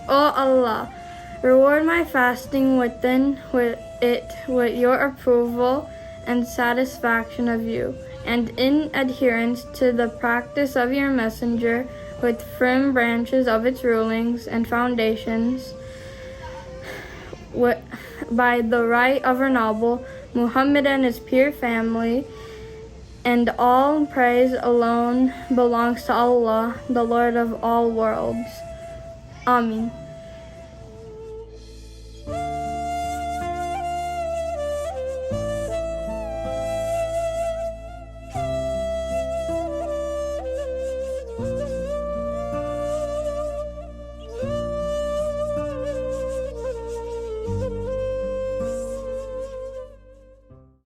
O Allah, reward my fasting within it with your approval and satisfaction of you, and in adherence to the practice of your messenger, with firm branches of its rulings and foundations, by the right of our noble Muhammad and his pure family, and all praise alone belongs to Allah, the Lord of all worlds. Amin.